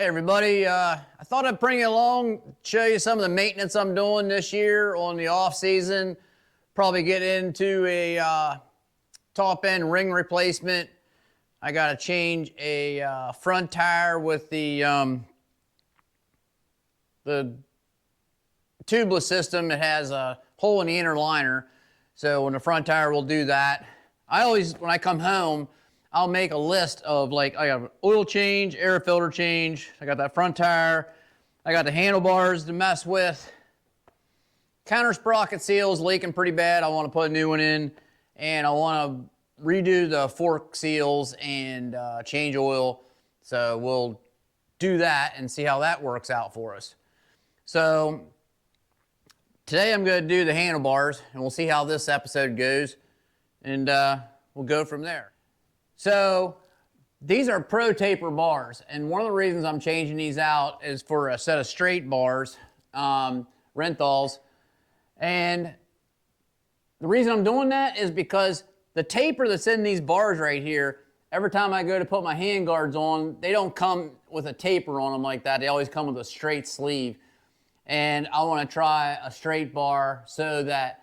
Hey everybody, I thought I'd bring you along, show you some of the maintenance I'm doing this year on the off season. Probably get into a top end ring replacement. I got to change a front tire with the tubeless system. It has a hole in the inner liner, so when the front tire will do that. I always, when I come home, I'll make a list of, like, I got an oil change, air filter change, I got that front tire, I got the handlebars to mess with. Counter sprocket seal is leaking pretty bad. I want to put a new one in, and I want to redo the fork seals and change oil. So we'll do that and see how that works out for us. So today I'm going to do the handlebars, and we'll see how this episode goes, and we'll go from there. So these are Pro Taper bars, and one of the reasons I'm changing these out is for a set of straight bars, Renthals. And the reason I'm doing that is because the taper that's in these bars right here, every time I go to put my hand guards on, they don't come with a taper on them like that. They always come with a straight sleeve. And I want to try a straight bar so that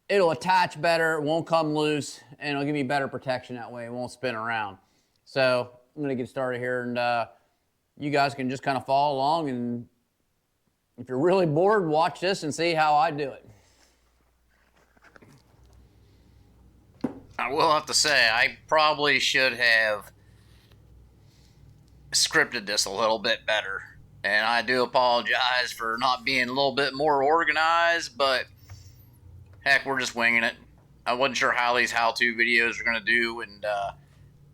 it'll attach better, it won't come loose, and it'll give me better protection that way. It won't spin around. So I'm going to get started here, and you guys can just kind of follow along, and if you're really bored, watch this and see how I do it. I will have to say, I probably should have scripted this a little bit better. And I do apologize for not being a little bit more organized, but heck, we're just winging it. I wasn't sure how these how-to videos are going to do, and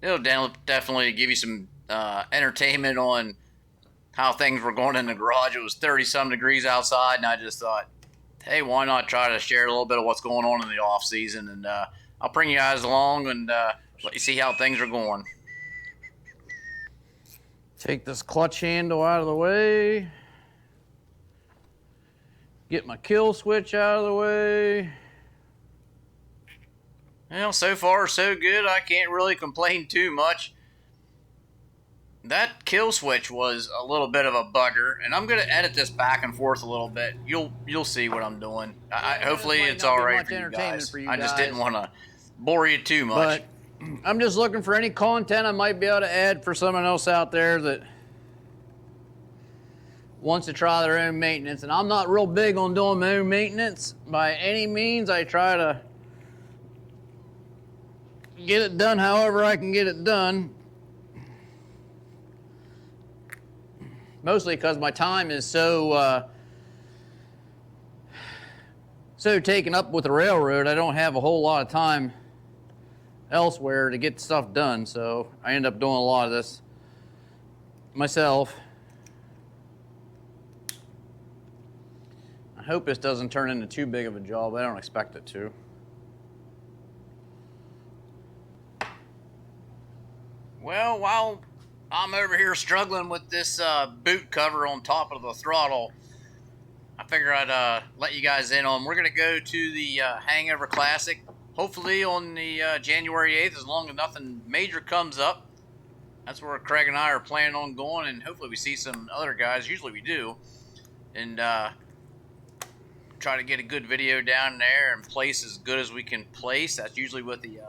it'll definitely give you some entertainment on how things were going in the garage. It was 30-some degrees outside, and I just thought, hey, why not try to share a little bit of what's going on in the off-season, and I'll bring you guys along and let you see how things are going. Take this clutch handle out of the way. Get my kill switch out of the way. Well, so far so good. I can't really complain too much. That kill switch was a little bit of a bugger, and I'm going to edit this back and forth a little bit. You'll see what I'm doing. Hopefully it's all right for you guys. I just didn't want to bore you too much. But I'm just looking for any content I might be able to add for someone else out there that wants to try their own maintenance. And I'm not real big on doing my own maintenance by any means. I try to get it done however I can get it done. Mostly because my time is so taken up with the railroad, I don't have a whole lot of time elsewhere to get stuff done, so I end up doing a lot of this myself. I hope this doesn't turn into too big of a job. I don't expect it to. Well, while I'm over here struggling with this boot cover on top of the throttle, I figure I'd let you guys in on. We're going to go to the Hangover Classic, hopefully on the January 8th, as long as nothing major comes up. That's where Craig and I are planning on going, and hopefully we see some other guys. Usually we do. And try to get a good video down there and place as good as we can place. That's usually with the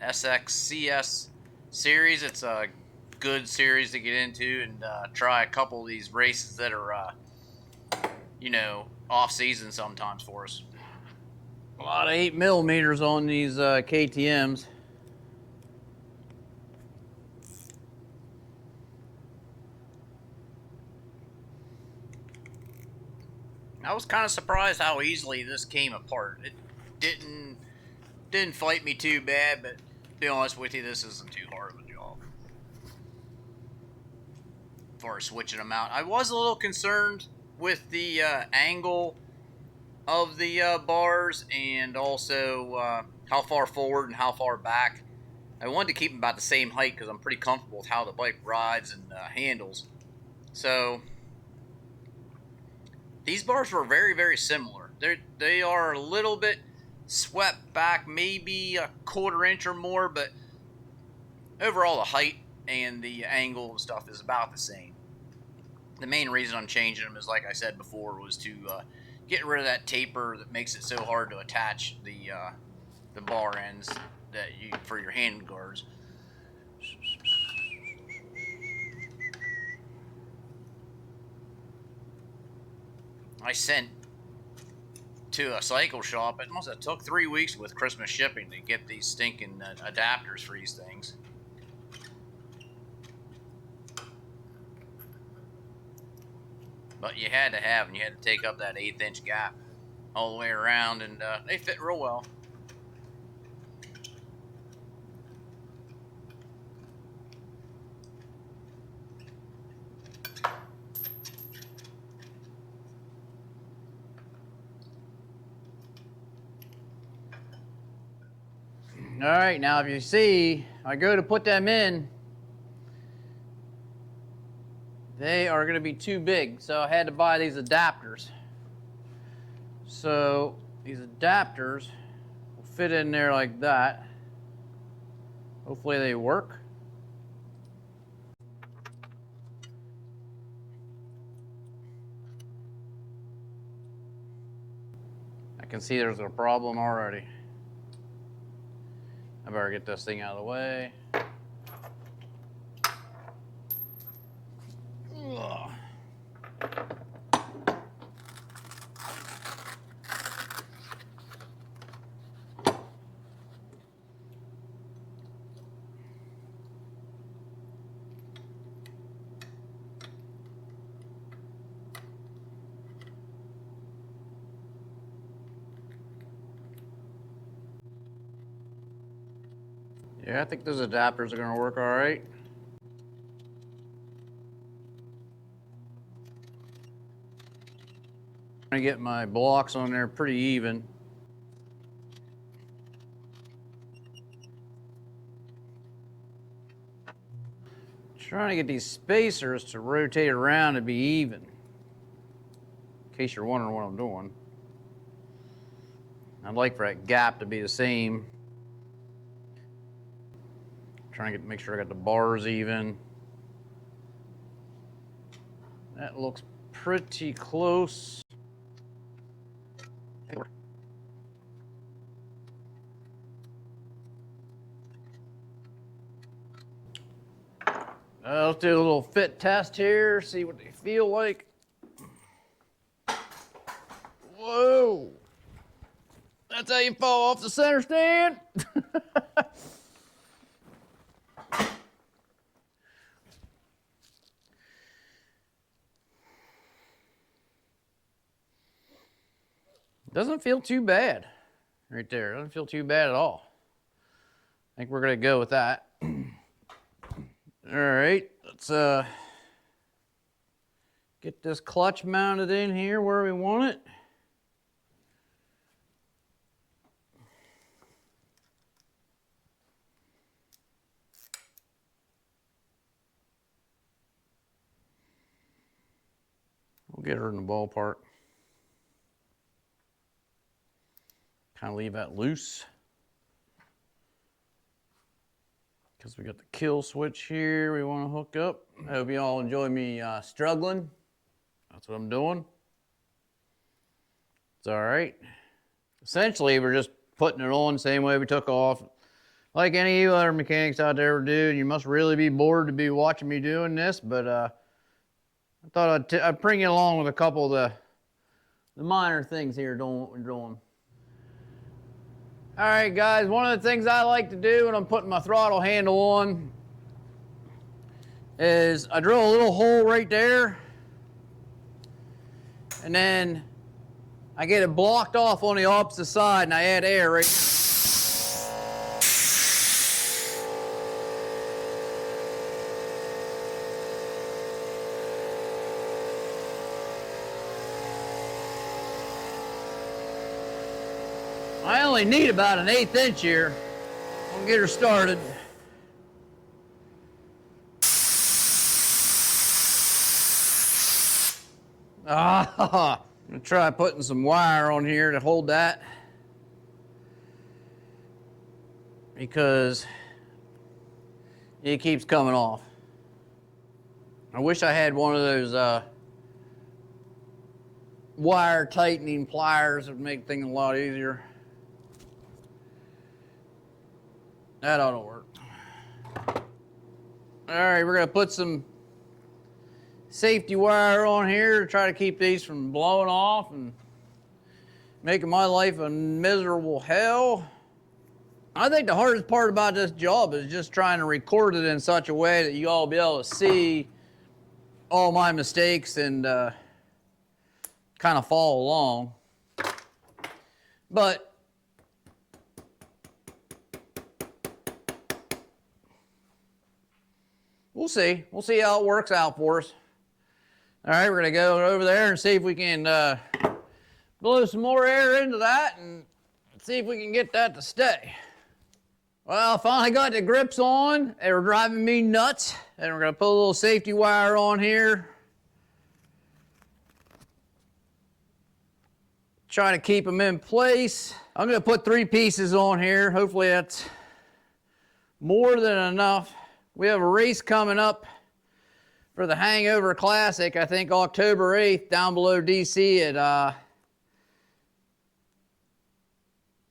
SXCS series. It's a good series to get into and try a couple of these races that are, off season sometimes for us. A lot of 8mm on these KTMs. I was kind of surprised how easily this came apart. It didn't fight me too bad, but to be honest with you, this isn't too hard of a job. As far as switching them out, I was a little concerned with the angle of the bars and also how far forward and how far back. I wanted to keep them about the same height because I'm pretty comfortable with how the bike rides and handles. So these bars were very, very similar. They are a little bit swept back, maybe a 1/4 inch or more, but overall the height and the angle and stuff is about the same. The main reason I'm changing them is, like I said before, was to get rid of that taper that makes it so hard to attach the bar ends that you for your hand guards. I sent to a cycle shop. It must have took 3 weeks with Christmas shipping to get these stinking adapters for these things. But you had to have them. You had to take up that 1/8" gap all the way around, and they fit real well. All right, now if you see, I go to put them in, they are going to be too big, so I had to buy these adapters. So these adapters will fit in there like that. Hopefully they work. I can see there's a problem already. I better get this thing out of the way. Ugh. Yeah, I think those adapters are going to work all right. I'm going to get my blocks on there pretty even. Trying to get these spacers to rotate around and be even. In case you're wondering what I'm doing. I'd like for that gap to be the same. Trying to make sure I got the bars even. That looks pretty close. Let's do a little fit test here, see what they feel like. Whoa! That's how you fall off the center stand. Doesn't feel too bad right there. Doesn't feel too bad at all. I think we're gonna go with that. All right, let's get this clutch mounted in here where we want it. We'll get her in the ballpark. Kind of leave that loose. Because we got the kill switch here we want to hook up. I hope you all enjoy me struggling. That's what I'm doing. It's all right. Essentially, we're just putting it on the same way we took off. Like any of you other mechanics out there would do. You must really be bored to be watching me doing this, but I thought I'd bring you along with a couple of the minor things here doing what we're doing. All right, guys, one of the things I like to do when I'm putting my throttle handle on is I drill a little hole right there, and then I get it blocked off on the opposite side, and I add air right. I only need about an 1/8 inch here. I'll get her started. I'm gonna try putting some wire on here to hold that, because it keeps coming off. I wish I had one of those wire tightening pliers would make things a lot easier. That ought to work. All right, we're gonna put some safety wire on here to try to keep these from blowing off and making my life a miserable hell. I think the hardest part about this job is just trying to record it in such a way that you all be able to see all my mistakes and kind of follow along. But we'll see. We'll see how it works out for us. All right, we're gonna go over there and see if we can blow some more air into that and see if we can get that to stay. Well, I finally got the grips on. They were driving me nuts. And we're gonna put a little safety wire on here. Trying to keep them in place. I'm gonna put 3 pieces on here. Hopefully that's more than enough. We have a race coming up for the Hangover Classic, I think October 8th, down below DC at,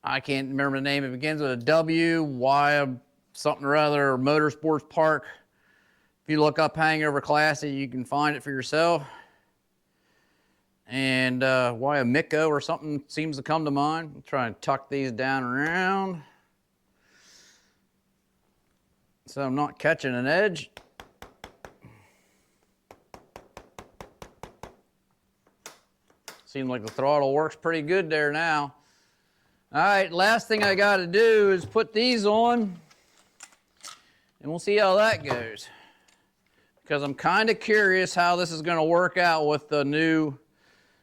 I can't remember the name. It begins with a W, Y, something or other, Motorsports Park. If you look up Hangover Classic, you can find it for yourself. And why a Miko or something seems to come to mind. I'm trying to tuck these down around so I'm not catching an edge. Seems like the throttle works pretty good there now. All right, last thing I got to do is put these on, and we'll see how that goes. Because I'm kind of curious how this is going to work out with the new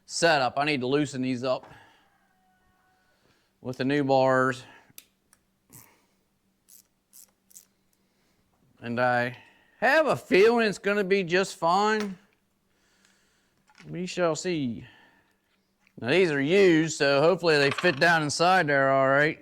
setup. I need to loosen these up with the new bars. And I have a feeling it's going to be just fine. We shall see. Now these are used, so hopefully they fit down inside there all right.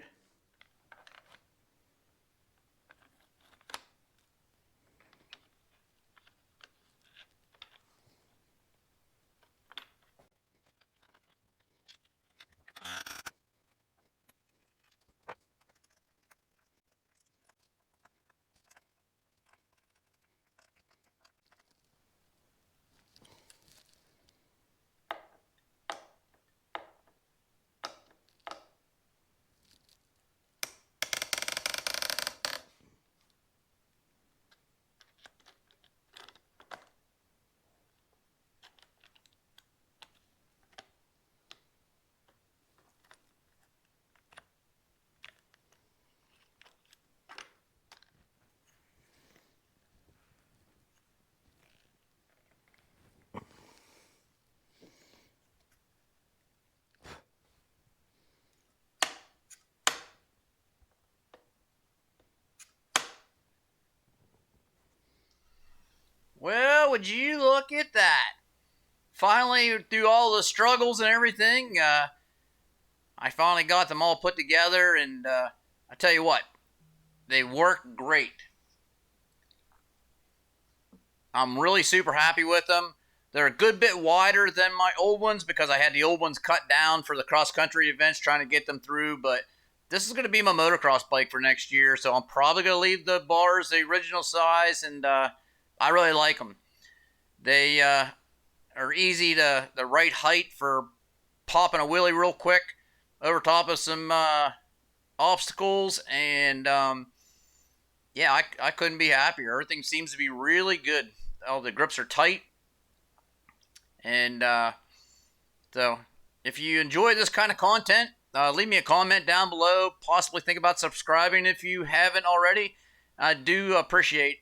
Well, would you look at that? Finally, through all the struggles and everything, I finally got them all put together, and I tell you what, they work great. I'm really super happy with them. They're a good bit wider than my old ones because I had the old ones cut down for the cross-country events trying to get them through, but this is going to be my motocross bike for next year, so I'm probably going to leave the bars the original size, and I really like them. They are easy to the right height for popping a wheelie real quick over top of some obstacles, and yeah, I couldn't be happier. Everything seems to be really good. All the grips are tight, and so if you enjoy this kind of content, leave me a comment down below. Possibly think about subscribing if you haven't already. I do appreciate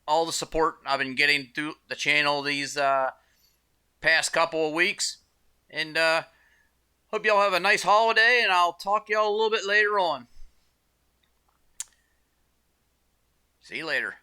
all the support I've been getting through the channel these past couple of weeks. And hope y'all have a nice holiday, and I'll talk to y'all a little bit later on. See you later.